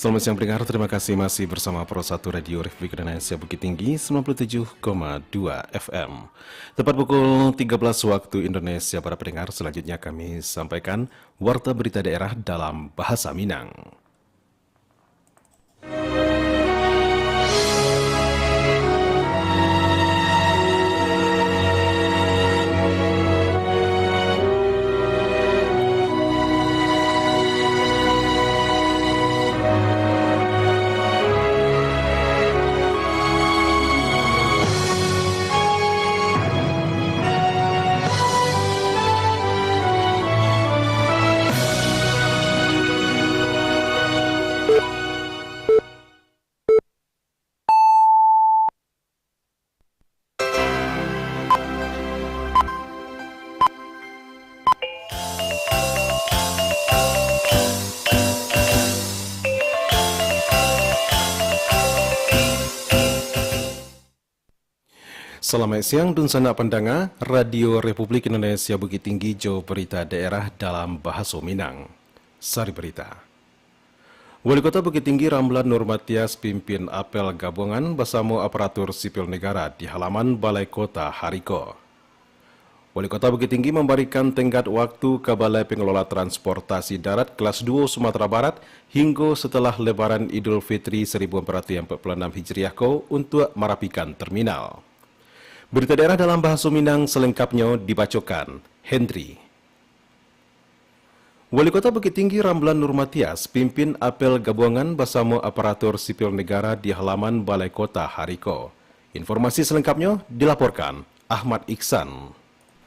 Selamat siang pendengar, terima kasih masih bersama Pro 1 Radio Republik Indonesia Bukit Tinggi 97,2 FM. Tepat pukul 13 waktu Indonesia para pendengar, selanjutnya kami sampaikan Warta Berita Daerah dalam Bahasa Minang. Selamat siang dan sana pandanga Radio Republik Indonesia Bukit Tinggi Jo Berita Daerah dalam Bahasa Minang. Sari Berita. Wali Kota Bukit Tinggi Ramlan Nurmatias pimpin apel gabungan bersama aparatur sipil negara di halaman Balai Kota Hariko. Wali Kota Bukit Tinggi memberikan tenggat waktu ke Balai Pengelola Transportasi Darat kelas 2 Sumatera Barat hingga setelah Lebaran Idul Fitri 1446 Hijriah untuk merapikan terminal. Berita daerah dalam Bahasa Minang selengkapnya dibacakan Hendri. Wali Kota Bukit Tinggi Ramlan Nurmatias pimpin apel gabungan bersama aparatur sipil negara di halaman Balai Kota Hariko. Informasi selengkapnya dilaporkan Ahmad Iksan.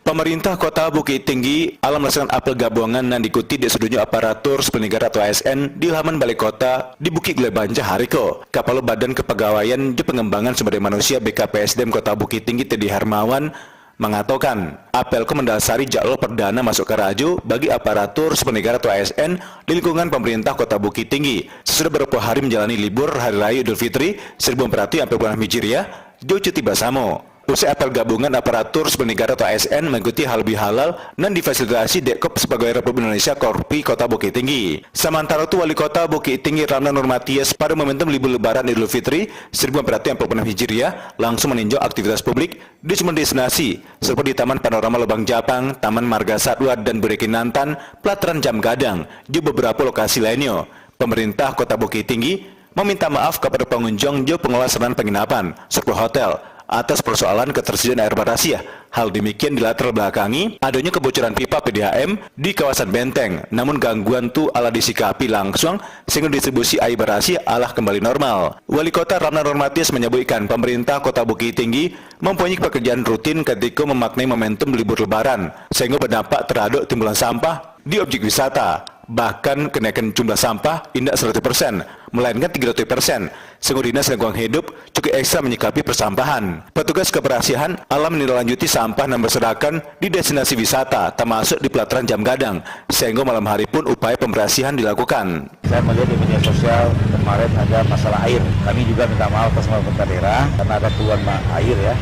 Pemerintah Kota Bukit Tinggi alam melaksanakan apel gabungan yang diikuti di sedunia aparatur sipil negara atau ASN di halaman Balai Kota di Bukit Gulai Banja Hariko. Kepala Badan Kepegawaian di Pengembangan Sumber Daya Manusia BKPSDM Kota Bukit Tinggi Teddy Hermawan mengatakan apelku mendasari jadwal perdana masuk ke Raju bagi aparatur sipil negara atau ASN di lingkungan pemerintah Kota Bukit Tinggi sesudah beberapa hari menjalani libur Hari Raya Idul Fitri 1446 Hijriah jauh cuti bersama. Usai apel gabungan aparatur sipil negara atau ASN mengikuti halal bihalal dan difasilitasi Dekkop Sebagai Republik Indonesia Korpi Kota Bukit Tinggi. Sementara itu Wali Kota Bukit Tinggi Ramlan Nurmatias pada momentum libur Lebaran Idul Fitri 1446 Hijriah langsung meninjau aktivitas publik di sejumlah destinasi seperti di Taman Panorama Lubang Japang, Taman Marga Satwa dan Budekinantan, Pelataran Jam Gadang, di beberapa lokasi lainnya. Pemerintah Kota Bukit Tinggi meminta maaf kepada pengunjung di pengelola sarana penginapan serta hotel atas persoalan ketersediaan air berasiah. Hal demikian dilatar belakangi adanya kebocoran pipa PDAM di kawasan Benteng. Namun gangguan itu ala disikapi langsung sehingga distribusi air berasiah alah kembali normal. Wali Kota Ramlan Nurmatias menyebutkan pemerintah Kota Bukit Tinggi mempunyai pekerjaan rutin ketika memaknai momentum libur Lebaran sehingga berdampak terhadap timbulan sampah di objek wisata. Bahkan kenaikan jumlah sampah tidak 100%, melainkan 300%. Sehingga Dinas Lingkungan Hidup cukup ekstra menyikapi persampahan. Petugas kebersihan alam menindaklanjuti sampah yang berserakan di destinasi wisata, termasuk di pelataran Jam Gadang, sehingga malam hari pun upaya pembersihan dilakukan. Saya melihat di media sosial kemarin ada masalah air. Kami juga minta maaf atas pemerintah daerah karena ada keluhan air ya,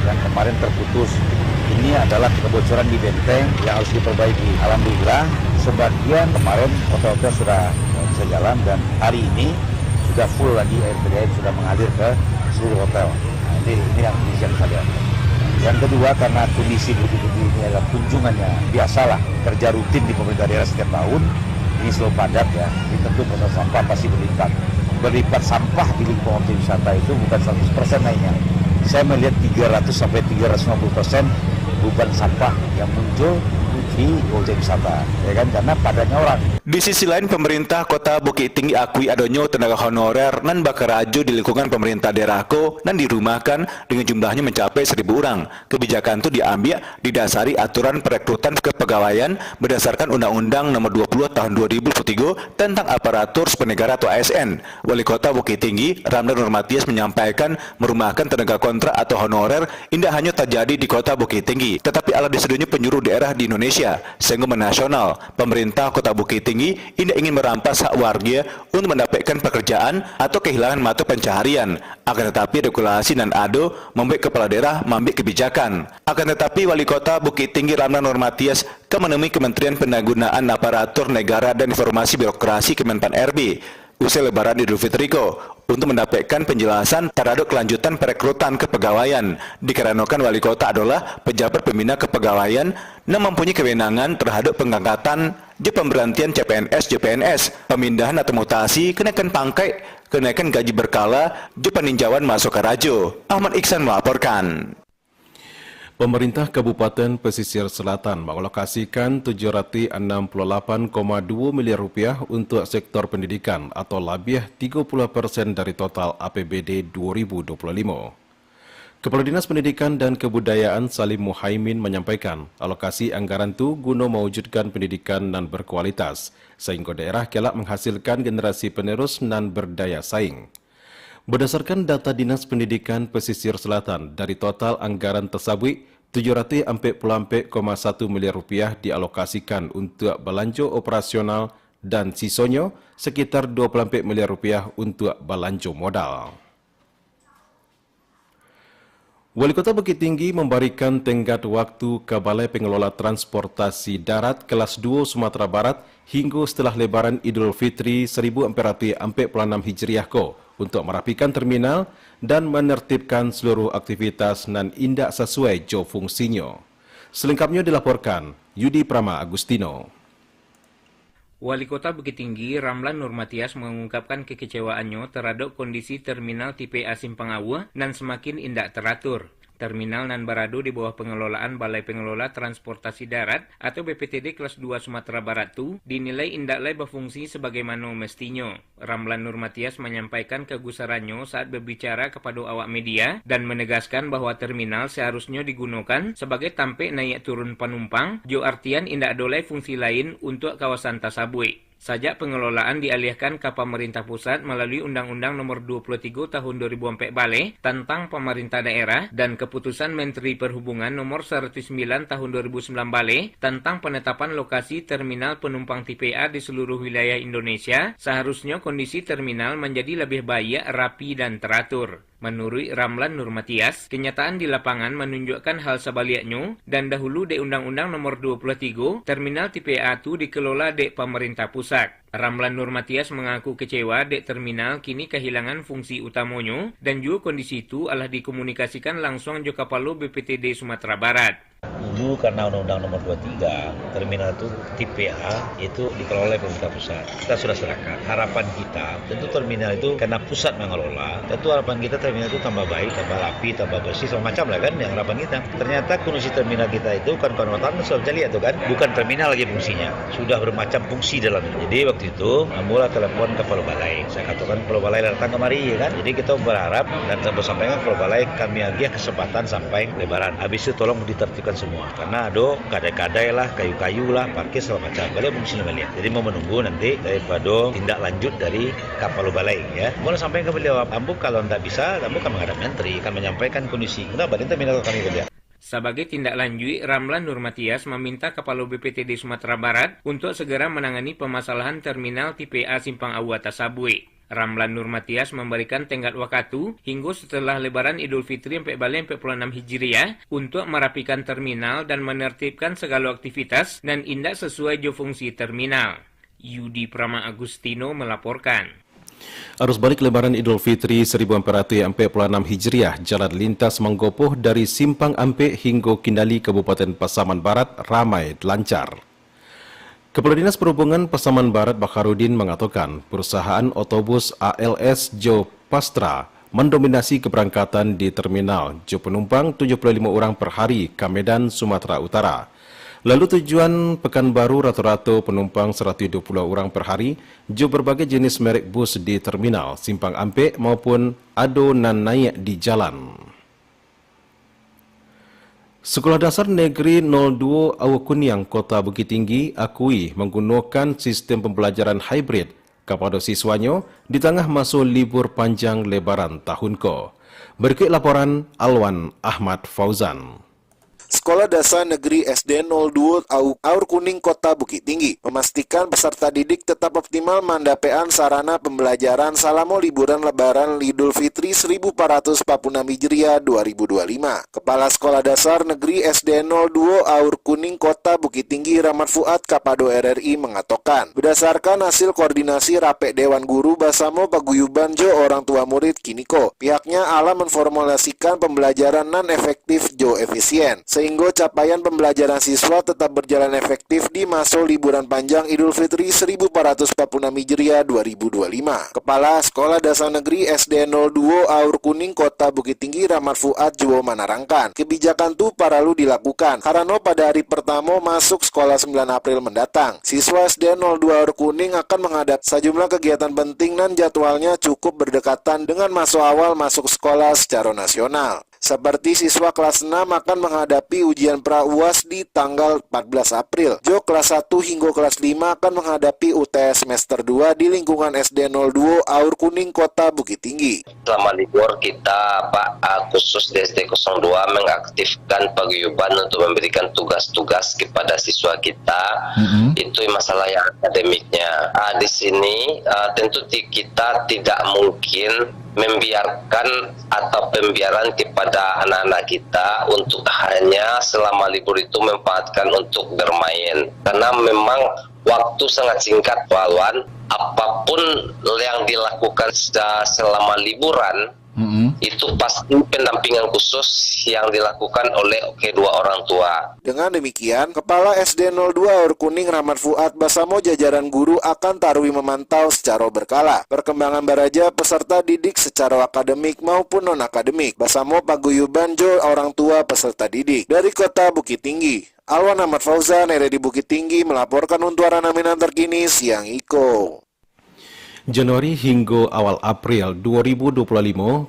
yang kemarin terputus. Ini adalah kebocoran di Benteng yang harus diperbaiki. Alhamdulillah sebagian kemarin hotel-hotel sudah bisa jalan dan hari ini sudah full lagi air PDAM sudah mengalir ke seluruh hotel. Nah, ini yang bisa saya. Yang kedua karena kondisi Bukit Tinggi ini adalah kunjungannya biasalah kerja rutin di pemerintah daerah setiap tahun ini selalu padat ya. Ini tentu proses sampah pasti berlipat. Berlipat sampah di lingkungan objek wisata itu bukan 100% naiknya. Saya melihat 300 sampai 350% beban sampah yang muncul di objek wisata, ya kan, karena padatnya orang. Di sisi lain, pemerintah Kota Bukit Tinggi akui adanya tenaga honorer nan bakarajo di lingkungan pemerintah daerahku dan dirumahkan dengan jumlahnya mencapai 1.000 orang. Kebijakan itu diambil didasari aturan perekrutan kepegawaian berdasarkan Undang-Undang Nomor 20 Tahun 2023 tentang aparatur sipil negara atau ASN. Wali Kota Bukit Tinggi Ramlan Nurmatias menyampaikan merumahkan tenaga kontrak atau honorer tidak hanya terjadi di Kota Bukit Tinggi, tetapi ala di seluruh penjuru daerah di Indonesia. Sehingga menasional, pemerintah Kota Bukit Tinggi tidak ingin merampas hak warga untuk mendapatkan pekerjaan atau kehilangan mata pencaharian. Akan tetapi regulasi dan ADO membuat kepala daerah mengambil kebijakan. Akan tetapi Wali Kota Bukit Tinggi Ramlan Nurmatias menemui Kementerian Pendayagunaan Aparatur Negara dan Informasi Birokrasi Kemenpan RB usai Lebaran Idul Fitri untuk mendapatkan penjelasan terhadap kelanjutan perekrutan kepegawaian. Dikarenakan wali kota adalah pejabat pembina kepegawaian yang mempunyai kewenangan terhadap pengangkatan, pemberhentian CPNS, pemindahan atau mutasi, kenaikan pangkat, kenaikan gaji berkala, peninjauan masuk ke rajo. Ahmad Iksan melaporkan. Pemerintah Kabupaten Pesisir Selatan mengalokasikan 768,2 miliar rupiah untuk sektor pendidikan atau lebih 30% dari total APBD 2025. Kepala Dinas Pendidikan dan Kebudayaan Salim Muhaimin menyampaikan alokasi anggaran itu guna mewujudkan pendidikan yang berkualitas sehingga daerah kelak menghasilkan generasi penerus dan berdaya saing. Berdasarkan data Dinas Pendidikan Pesisir Selatan, dari total anggaran tersebut, 744,1 miliar rupiah dialokasikan untuk belanja operasional dan sisanya sekitar 24 miliar rupiah untuk belanja modal. Wali Kota Bukit Tinggi memberikan tenggat waktu ke Balai Pengelola Transportasi Darat kelas 2 Sumatera Barat hingga setelah Lebaran Idul Fitri 1446 Hijriah untuk merapikan terminal dan menertibkan seluruh aktivitas dan indak sesuai jo fungsinya. Selengkapnya dilaporkan Yudi Prama Agustino. Wali Kota Bukit Tinggi Ramlan Nurmatias mengungkapkan kekecewaannya terhadap kondisi terminal tipe A Simpang Awa dan semakin indak teratur. Terminal nan berada di bawah pengelolaan Balai Pengelola Transportasi Darat atau BPTD kelas 2 Sumatera Barat itu dinilai indaklah berfungsi sebagaimana mestinya. Ramlan Nurmatias menyampaikan kegusarannya saat berbicara kepada awak media dan menegaskan bahwa terminal seharusnya digunakan sebagai tampik naik turun penumpang, jo artian indak dolai fungsi lain untuk kawasan tersebut. Sajak pengelolaan dialihkan ke pemerintah pusat melalui Undang-Undang Nomor 23 Tahun 2004 Balai tentang pemerintah daerah dan Keputusan Menteri Perhubungan Nomor 109 Tahun 2009 Balai tentang penetapan lokasi terminal penumpang tipe A di seluruh wilayah Indonesia, seharusnya kondisi terminal menjadi lebih baik, rapi dan teratur. Menurut Ramlan Nurmatias, kenyataan di lapangan menunjukkan hal sebaliknya dan dahulu di Undang-Undang Nomor 23, terminal tipe A itu dikelola di pemerintah pusat. Ramlan Nurmatias mengaku kecewa dek terminal kini kehilangan fungsi utamanya dan juga kondisi itu adalah dikomunikasikan langsung jo Kepala BPTD Sumatera Barat. Dulu karena Undang-Undang Nomor 23, terminal itu tipe A itu dikelola oleh pemerintah pusat. Kita sudah serahkan. Harapan kita, tentu terminal itu karena pusat mengelola, tentu harapan kita terminal itu tambah baik, tambah rapi, tambah bersih, semua macam lah kan yang harapan kita. Ternyata kondisi terminal kita itu kan kawan-kawan sudah bisa lihat tuh kan, bukan terminal lagi fungsinya, sudah bermacam fungsi dalamnya. Jadi waktu itu mula telepon Kepala Balai. Saya katakan Kepala Balai datang kemari ya kan. Jadi kita berharap dan sampaikan Kepala Balai kami agiah kesempatan sampai Lebaran. Habis itu tolong ditertibkan semua. Karena ada kadai-kadai lah, kayu-kayu lah, parkir segala macam. Balai fungsinya beliau. Jadi mau menunggu nanti daripada tindak lanjut dari Kepala Balai ya. Boleh sampaikan ke beliau, Ambu kalau tidak bisa, Ambu akan menghadap menteri, akan menyampaikan kondisi. Kita balik terminal kami ke dia. Sebagai tindak lanjut, Ramlan Nurmatias meminta Kepala BPTD Sumatera Barat untuk segera menangani permasalahan terminal tipe A Simpang Awa tersebut. Ramlan Nurmatias memberikan tenggat waktu hingga setelah Lebaran Idul Fitri 1446 Hijriah untuk merapikan terminal dan menertibkan segala aktivitas dan indak sesuai jo fungsi terminal. Yudi Prama Agustino melaporkan. Arus balik Lebaran Idul Fitri 1446 Hijriah jalan lintas Manggopoh dari Simpang Ampe hingga Kindali Kabupaten Pasaman Barat ramai lancar. Kepala Dinas Perhubungan Pasaman Barat Bakharudin mengatakan perusahaan otobus ALS Jo Pastra mendominasi keberangkatan di terminal jo penumpang 75 orang per hari ke Medan, Sumatera Utara. Lalu tujuan Pekanbaru rata-rata penumpang 120 orang per hari jo berbagai jenis merek bus di terminal Simpang Ampe maupun ado nan naik di jalan. Sekolah Dasar Negeri 02 Awakuniang Kota Bukit Tinggi akui menggunakan sistem pembelajaran hybrid kepada siswanya di tengah masa libur panjang Lebaran tahun ke. Berikut laporan Alwan Ahmad Fauzan. Sekolah Dasar Negeri SD 02 Aur Kuning Kota Bukit Tinggi memastikan peserta didik tetap optimal mandapean sarana pembelajaran selama liburan Lebaran Idul Fitri 1446 Hijriah 2025. Kepala Sekolah Dasar Negeri SD 02 Aur Kuning Kota Bukit Tinggi Rahmat Fuad Kapado RRI mengatakan, berdasarkan hasil koordinasi Rapek Dewan Guru Basamo Paguyuban Jo Orang Tua Murid Kiniko, pihaknya alam memformulasikan pembelajaran non-efektif Jo efisien, sehingga capaian pembelajaran siswa tetap berjalan efektif di masa liburan panjang Idul Fitri 1446 Hijriah 2025. Kepala Sekolah Dasar Negeri SD 02 Aur Kuning Kota Bukit Tinggi Rahmat Fuad juga menerangkan, kebijakan itu perlu dilakukan karena pada hari pertama masuk sekolah 9 April mendatang, siswa SD 02 Aur Kuning akan menghadap sejumlah kegiatan penting dan jadwalnya cukup berdekatan dengan masa awal masuk sekolah secara nasional. Seperti siswa kelas 6 akan menghadapi ujian pra-UAS di tanggal 14 April. Jo kelas 1 hingga kelas 5 akan menghadapi UTS semester 2 di lingkungan SD 02 Aur Kuning Kota Bukit Tinggi. Selama libur kita khusus di SD 02 mengaktifkan paguyuban untuk memberikan tugas-tugas kepada siswa kita. Itu masalah yang akademiknya. Di sini tentu kita tidak mungkin membiarkan atau pembiaran kepada anak-anak kita untuk hanya selama libur itu memanfaatkan untuk bermain, karena memang waktu sangat singkat Wawan. Apapun yang dilakukan selama liburan itu pasti pendampingan khusus yang dilakukan oleh kedua orang tua. Dengan demikian, Kepala SD 02 Aur Kuning Rahmat Fuad bersama jajaran guru akan tarwi memantau secara berkala perkembangan baraja peserta didik secara akademik maupun non-akademik bersama paguyuban Jo orang tua peserta didik. Dari Kota Bukit Tinggi, Alwan Ahmad Fauzan, RRI Bukit Tinggi melaporkan untuk Arana terkini siang Iko. Januari hingga awal April 2025,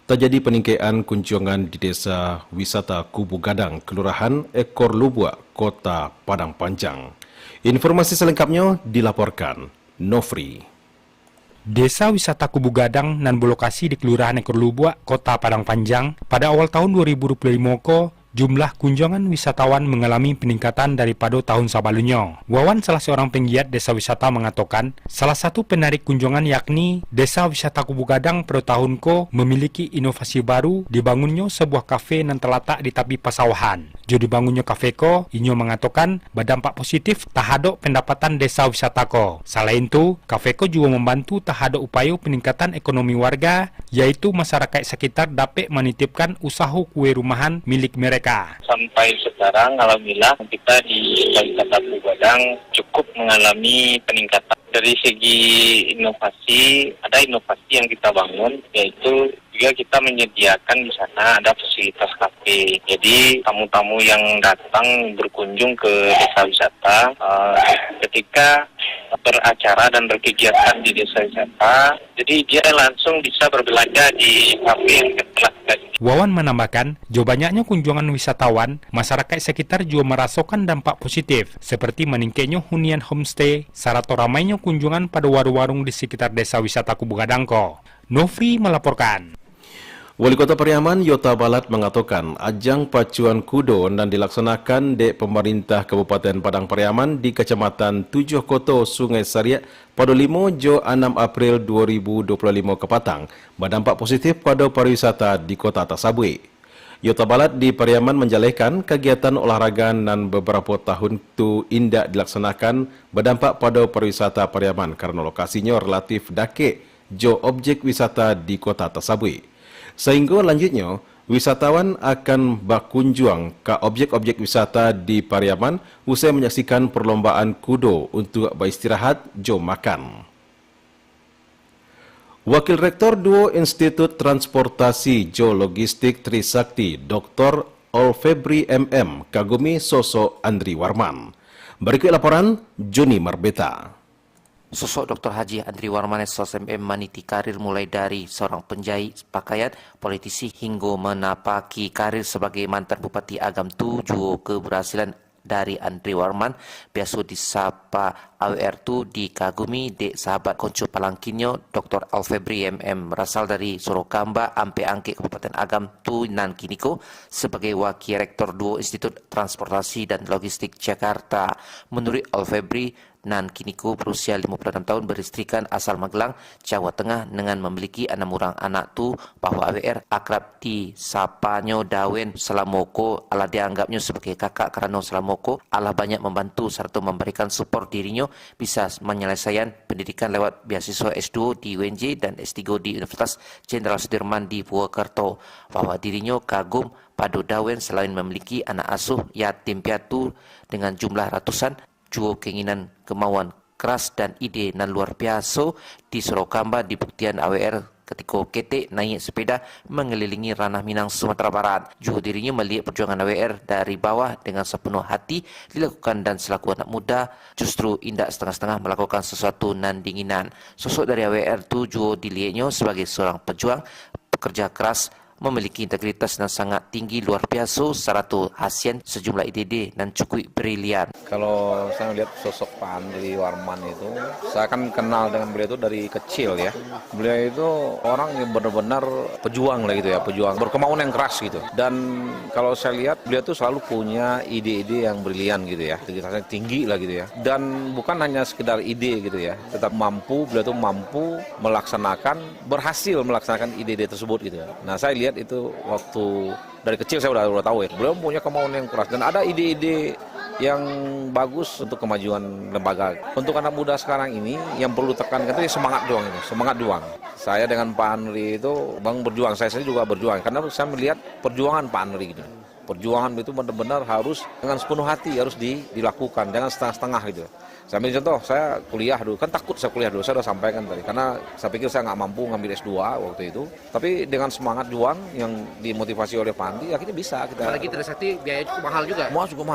terjadi peningkatan kunjungan di Desa Wisata Kubu Gadang, Kelurahan Ekor Lubua, Kota Padang Panjang. Informasi selengkapnya dilaporkan Nofri. Desa Wisata Kubu Gadang nan berlokasi di Kelurahan Ekor Lubua, Kota Padang Panjang, pada awal tahun 2025 jumlah kunjungan wisatawan mengalami peningkatan daripada tahun sebelumnya. Wawan, salah seorang penggiat desa wisata, mengatakan salah satu penarik kunjungan yakni Desa Wisata Kubu Gadang pada tahun ko memiliki inovasi baru dibangunnya sebuah kafe yang terletak di tepi pasawahan. Jo dibangunnya kafe ko, inyo mengatakan berdampak positif terhadap pendapatan desa wisata ko. Selain itu, kafe ko juga membantu terhadap upaya peningkatan ekonomi warga, yaitu masyarakat sekitar dapat menitipkan usaha kue rumahan milik mereka. Sampai sekarang, alhamdulillah kita di Wisata Kubu Gadang cukup mengalami peningkatan. Dari segi inovasi, ada inovasi yang kita bangun, yaitu juga kita menyediakan di sana ada fasilitas kafe. Jadi tamu-tamu yang datang berkunjung ke desa wisata, ketika beracara dan berkegiatan di desa wisata, jadi dia langsung bisa berbelanja di kafe yang telah kita. Wawan menambahkan, jauh banyaknya kunjungan wisatawan, masyarakat sekitar juga merasakan dampak positif, seperti meningkatnya hunian homestay, serta ramainya kunjungan pada warung-warung di sekitar desa wisata Kubu Gadang. Nofri melaporkan. Wali Kota Pariaman Yota Balat mengatakan ajang pacuan kudo dan dilaksanakan di pemerintah Kabupaten Padang Pariaman di Kecamatan 7 Koto Sungai Sariak pada 5 Jo 6 April 2025 kepatang berdampak positif pada pariwisata di kota tersebut. Yota Balat di Pariaman menjalankan kegiatan olahraga dan beberapa tahun itu indah dilaksanakan berdampak pada pariwisata Pariaman karena lokasinya relatif dakik jo objek wisata di kota tersebut. Sehingga lanjutnya, wisatawan akan berkunjung ke objek-objek wisata di Pariaman usai menyaksikan perlombaan kudo untuk beristirahat jom makan. Wakil Rektor 2 Institut Transportasi Jo Logistik Trisakti, Dr. Olfebri MM, kagumi sosok Andri Warman. Berikut laporan Joni Marbeta. Sosok Dr. Haji Andri Warman SOSMM meniti karir mulai dari seorang penjahit pakaian, politisi hingga menapaki karir sebagai mantan Bupati Agam 7 keberhasilan dari Andri Warman, biasa disapa AWR tu dikagumi dek sahabat konco palangkinyo Dr. Alfebri MM berasal dari Sorokamba ampe angke Kabupaten Agam tu nan kiniko sebagai wakil rektor Duo Institut Transportasi dan Logistik Jakarta. Menurut Alfebri, nan kiniko berusia 56 tahun beristrikan asal Magelang, Jawa Tengah dengan memiliki 6 orang anak tu bahwa AWR akrab disapanyo Dawen Salamoko ala dianggapnya sebagai kakak kerana Salamoko ala banyak membantu serta memberikan support dirinya bisa menyelesaikan pendidikan lewat beasiswa S2 di UNJ dan S3 di Universitas Jenderal Sudirman di Purwokerto. Bahwa dirinya kagum pada Dawen selain memiliki anak asuh yatim piatu dengan jumlah ratusan, juga keinginan kemauan keras dan ide nan luar biasa di Sorokamba dibuktian AWR ketika ketek naik sepeda mengelilingi ranah Minang Sumatera Barat. Juga dirinya melihat perjuangan AWR dari bawah dengan sepenuh hati dilakukan dan selaku anak muda justru indak setengah-setengah melakukan sesuatu nan dinginan. Sosok dari AWR tu juga dilihatnya sebagai seorang pejuang, pekerja keras, memiliki integritas dan sangat tinggi luar biasa serta hasian sejumlah ide dan cukup brilian. Kalau saya lihat sosok Pak Andri Warman itu, saya kan kenal dengan beliau itu dari kecil ya. Beliau itu orang yang benar-benar pejuang lah gitu ya, pejuang berkemauan yang keras gitu. Dan kalau saya lihat beliau itu selalu punya ide-ide yang brilian gitu ya, integritasnya tinggi lah gitu ya. Dan bukan hanya sekedar ide gitu ya, tetap beliau itu mampu melaksanakan, berhasil melaksanakan ide-ide tersebut gitu ya. Nah saya lihat itu waktu dari kecil saya udah tahu ya, beliau punya kemauan yang keras dan ada ide-ide yang bagus untuk kemajuan lembaga. Untuk anak muda sekarang ini yang perlu tekankan itu semangat doang ini, semangat doang. Saya dengan Pak Andri itu berjuang, saya sendiri juga berjuang karena saya melihat perjuangan Pak Andri gitu. Perjuangan itu benar-benar harus dengan sepenuh hati harus dilakukan, jangan setengah-setengah gitu. Saya ambil contoh, saya kuliah dulu, kan takut saya kuliah dulu, saya udah sampaikan tadi. Karena saya pikir saya nggak mampu ngambil S2 waktu itu. Tapi dengan semangat juang yang dimotivasi oleh Pak Andi, akhirnya bisa kita. Apalagi Trisakti biaya cukup mahal juga. Cukup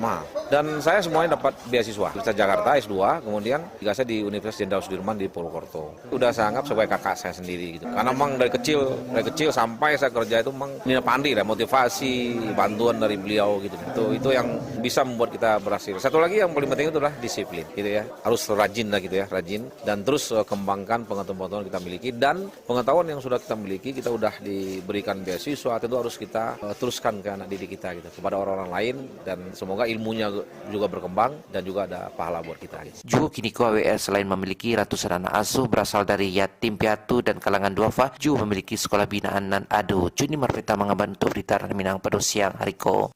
mahal. Dan saya semuanya dapat beasiswa. Universitas Jakarta S2, kemudian juga saya di Universitas Jenderal Sudirman di Purwokerto. Udah saya anggap sebagai kakak saya sendiri gitu. Karena memang dari kecil sampai saya kerja itu memang ini Pak Andi lah, motivasi, bantuan dari beliau gitu. Itu yang bisa membuat kita berhasil. Satu lagi yang paling penting itu adalah disiplin. Gitu ya, harus rajin lah gitu ya, rajin dan terus kembangkan pengetahuan kita miliki dan pengetahuan yang sudah kita miliki kita udah diberikan beasiswa tentu harus kita teruskan ke anak didik kita gitu, kepada orang-orang lain dan semoga ilmunya juga berkembang dan juga ada pahala buat kita. Gitu. Juga kini AWR selain memiliki ratusan anak asuh berasal dari yatim piatu dan kalangan duafa, juga memiliki sekolah binaan nan ado. Juni Marvita mengabar untuk berita Minang pada siang hari ko.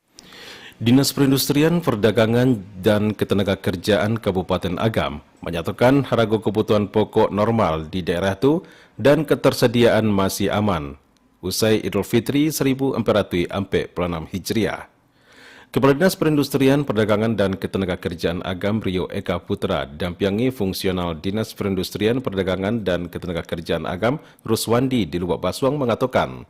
Dinas Perindustrian, Perdagangan, dan Ketenagakerjaan Kabupaten Agam menyatakan harga kebutuhan pokok normal di daerah itu dan ketersediaan masih aman usai Idul Fitri 1446 Hijriah. Kepala Dinas Perindustrian, Perdagangan, dan Ketenagakerjaan Agam Rio Eka Putra dampingi fungsional Dinas Perindustrian, Perdagangan, dan Ketenagakerjaan Agam Ruswandi di Lubak Basuang mengatakan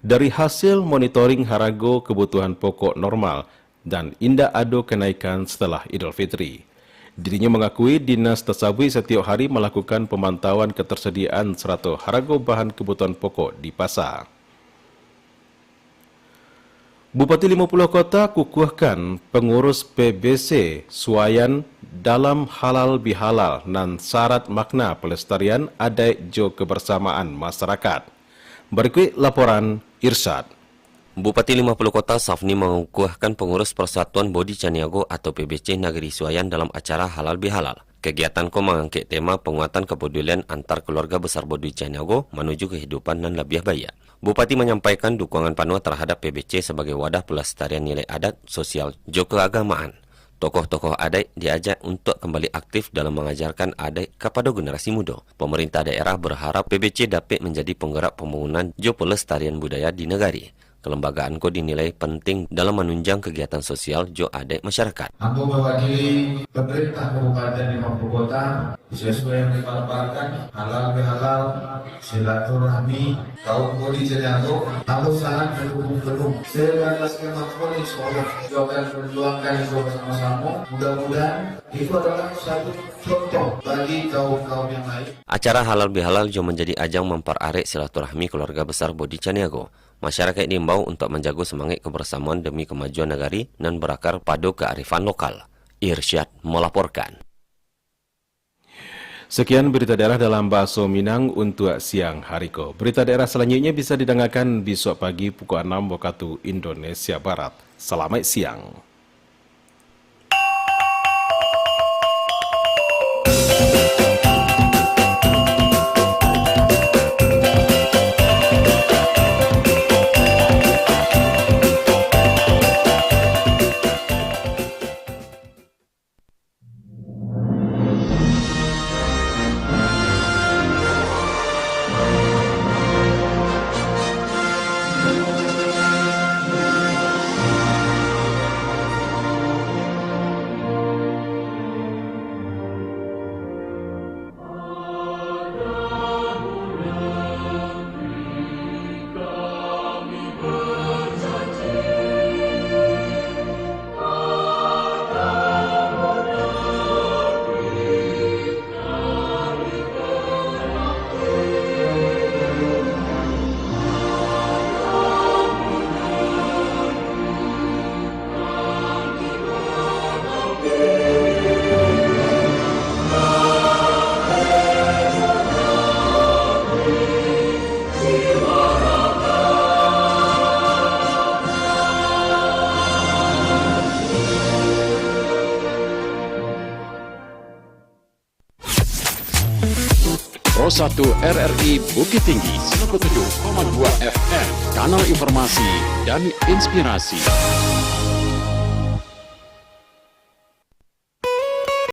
dari hasil monitoring harga kebutuhan pokok normal dan indah ado kenaikan setelah Idul Fitri. Dirinya mengakui dinas tersebut setiap hari melakukan pemantauan ketersediaan serta harga bahan kebutuhan pokok di pasar. Bupati 50 Kota kukuhkan pengurus PBC suayan dalam halal bihalal dan syarat makna pelestarian adat jo kebersamaan masyarakat. Berikut laporan Irsyad. Bupati 50 Kota Safni mengukuhkan pengurus Persatuan Bodi Caniago atau PBC Nagari Suayan dalam acara Halal Bihalal. Kegiatan ko mengangkat tema penguatan kepedulian antar keluarga besar Bodi Caniago menuju kehidupan dan lebih baik. Bupati menyampaikan dukungan penuh terhadap PBC sebagai wadah pelestarian nilai adat, sosial, jo keagamaan. Tokoh-tokoh adat diajak untuk kembali aktif dalam mengajarkan adat kepada generasi muda. Pemerintah daerah berharap PBC dapat menjadi penggerak pembangunan jo pelestarian budaya di negari. Kelembagaan ko dinilai penting dalam menunjang kegiatan sosial jo adat masyarakat. Aku mewakili pemerintah Kabupaten 50 Kota sesuai yang dipaparkan, halal bihalal, silaturahmi, kaum Bodi Caniago harus sangat mendukung. Segala skema pun insya Allah juga akan perjuangkan itu bersama-sama. Mudah-mudahan itu adalah satu contoh bagi kaum-kaum yang lain. Acara halal bihalal juga menjadi ajang memperarek silaturahmi keluarga besar Bodi Caniago. Masyarakat diimbau untuk menjaga semangat kebersamaan demi kemajuan negari dan berakar pada kearifan lokal. Irsyad melaporkan. Sekian berita daerah dalam Bahasa Minang untuk siang hari ko. Berita daerah selanjutnya bisa didengarkan besok pagi pukul 6 waktu Indonesia Barat. Selamat siang. Pro 1 RRI Bukit Tinggi 97,2 FM, kanal informasi dan inspirasi.